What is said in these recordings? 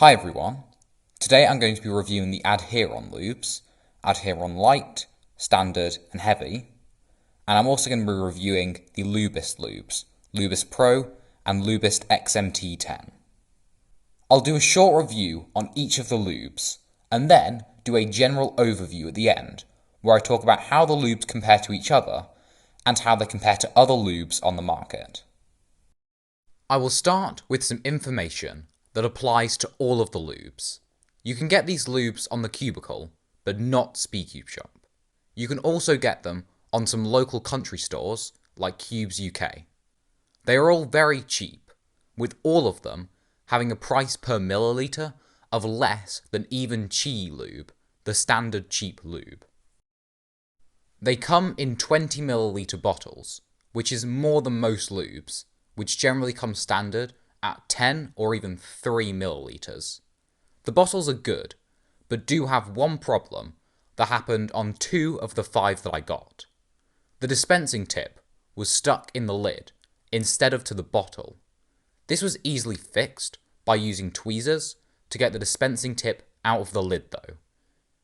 Hi everyone, today I'm going to be reviewing the Adheron lubes, Adheron Light, Standard and Heavy, and I'm also going to be reviewing the Lubest lubes, Lubest Pro and Lubest XMT-10. I'll do a short review on each of the lubes, and then do a general overview at the end, where I talk about how the lubes compare to each other, and how they compare to other lubes on the market. I will start with some information that applies to all of the lubes. You can get these lubes on the Cubicle, but not SpeedCube Shop. You can also get them on some local country stores like Cubes UK. They are all very cheap, with all of them having a price per milliliter of less than even Chi Lube, the standard cheap lube. They come in 20 milliliter bottles, which is more than most lubes, which generally come standard at 10 or even 3 milliliters. The bottles are good, but do have one problem that happened on 2 of the 5 that I got. The dispensing tip was stuck in the lid instead of to the bottle. This was easily fixed by using tweezers to get the dispensing tip out of the lid though.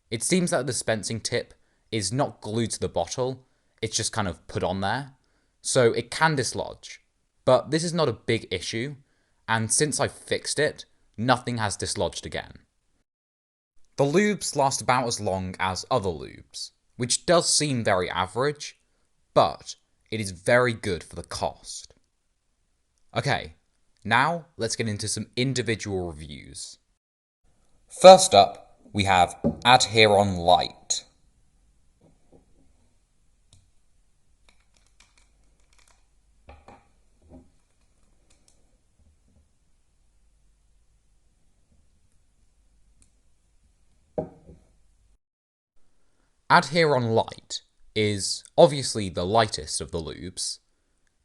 It seems that the dispensing tip is not glued to the bottle, it's just kind of put on there, so it can dislodge. But this is not a big issue, and since I fixed it, nothing has dislodged again. The lubes last about as long as other lubes, which does seem very average, but it is very good for the cost. Okay, now let's get into some individual reviews. First up, we have Adheron Light. Adheron Light is obviously the lightest of the lubes.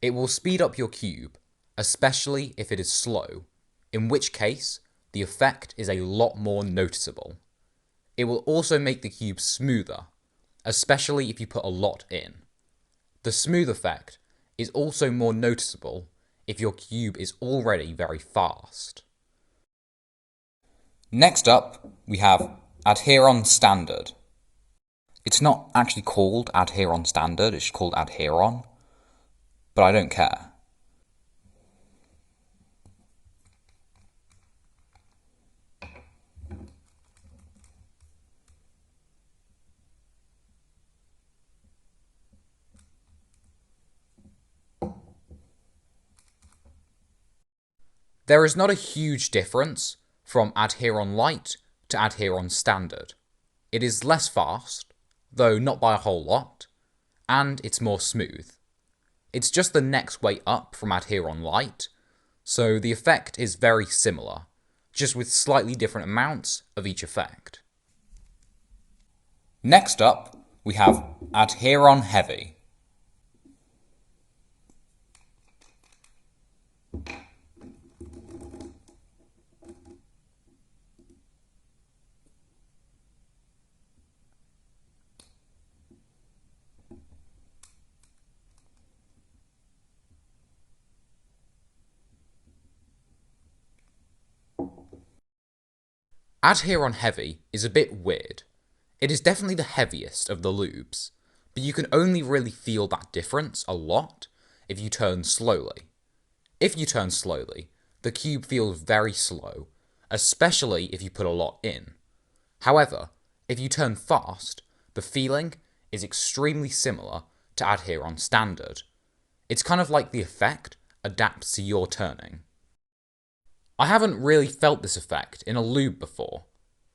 It will speed up your cube, especially if it is slow, in which case the effect is a lot more noticeable. It will also make the cube smoother, especially if you put a lot in. The smooth effect is also more noticeable if your cube is already very fast. Next up, we have Adheron Standard. It's not actually called Adheron Standard, it's called Adheron, but I don't care. There is not a huge difference from Adheron Light to Adheron Standard. It is less fast, though not by a whole lot, and it's more smooth. It's just the next way up from Adheron Light, so the effect is very similar, just with slightly different amounts of each effect. Next up, we have Adheron Heavy. Adheron Heavy is a bit weird. It is definitely the heaviest of the lubes, but you can only really feel that difference a lot if you turn slowly. If you turn slowly, the cube feels very slow, especially if you put a lot in. However, if you turn fast, the feeling is extremely similar to Adheron Standard. It's kind of like the effect adapts to your turning. I haven't really felt this effect in a lube before.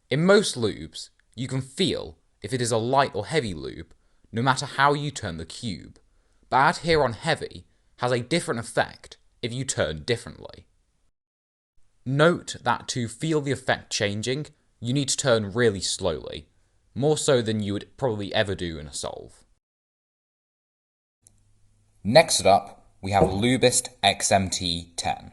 In most lubes, you can feel if it is a light or heavy lube, no matter how you turn the cube, but Adheron Heavy has a different effect if you turn differently. Note that to feel the effect changing, you need to turn really slowly, more so than you would probably ever do in a solve. Next up, we have Lubest XMT-10.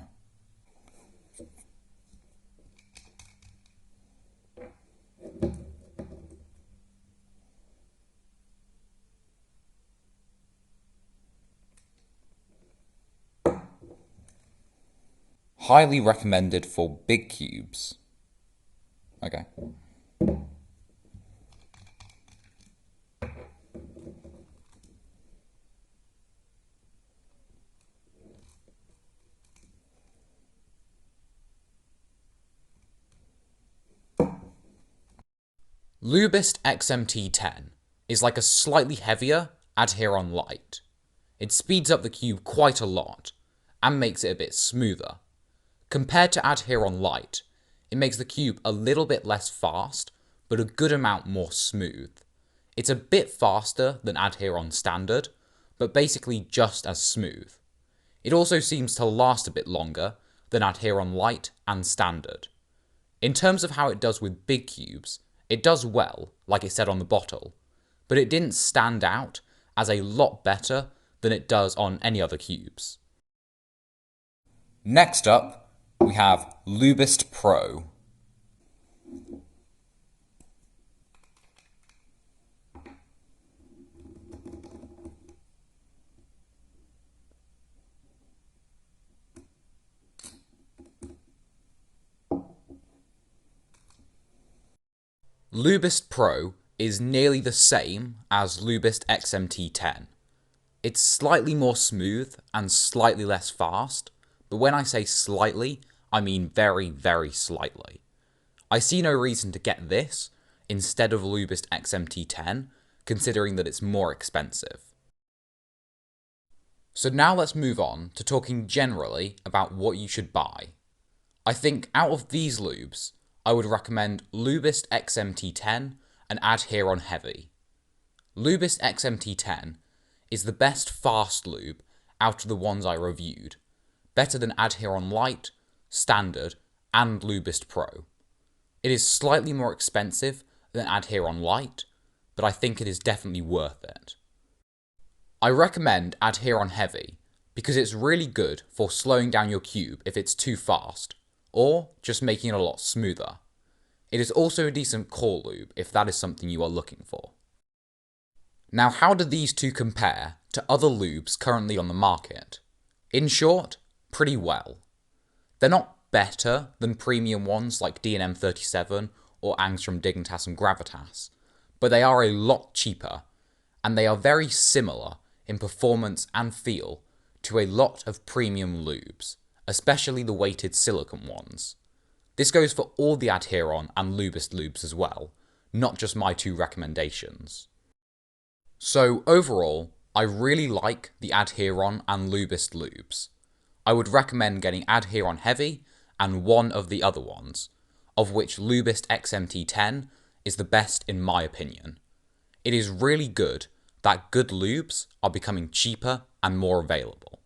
Highly recommended for big cubes. Okay. Lubest XMT-10 is like a slightly heavier Adheron Light. It speeds up the cube quite a lot and makes it a bit smoother. Compared to Adheron Light, it makes the cube a little bit less fast, but a good amount more smooth. It's a bit faster than Adheron Standard, but basically just as smooth. It also seems to last a bit longer than Adheron Light and Standard. In terms of how it does with big cubes, it does well, like it said on the bottle, but it didn't stand out as a lot better than it does on any other cubes. Next up, we have Lubest Pro. Lubest Pro is nearly the same as Lubest XMT-10. It's slightly more smooth and slightly less fast, but when I say slightly, I mean very, very slightly. I see no reason to get this instead of Lubest XMT-10, considering that it's more expensive. So now let's move on to talking generally about what you should buy. I think out of these lubes, I would recommend Lubest XMT-10 and Adheron Heavy. Lubest XMT-10 is the best fast lube out of the ones I reviewed, better than Adheron Light, Standard, and Lubest Pro. It is slightly more expensive than Adheron Light, but I think it is definitely worth it. I recommend Adheron Heavy because it's really good for slowing down your cube if it's too fast, or just making it a lot smoother. It is also a decent core lube if that is something you are looking for. Now, how do these two compare to other lubes currently on the market? In short, pretty well. They're not better than premium ones like D&M 37 or Angstrom Dignitas and Gravitas, but they are a lot cheaper, and they are very similar in performance and feel to a lot of premium lubes, especially the weighted silicone ones. This goes for all the Adheron and Lubest lubes as well, not just my two recommendations. So overall, I really like the Adheron and Lubest lubes. I would recommend getting Adheron Heavy and one of the other ones, of which Lubest XMT-10 is the best in my opinion. It is really good that good lubes are becoming cheaper and more available.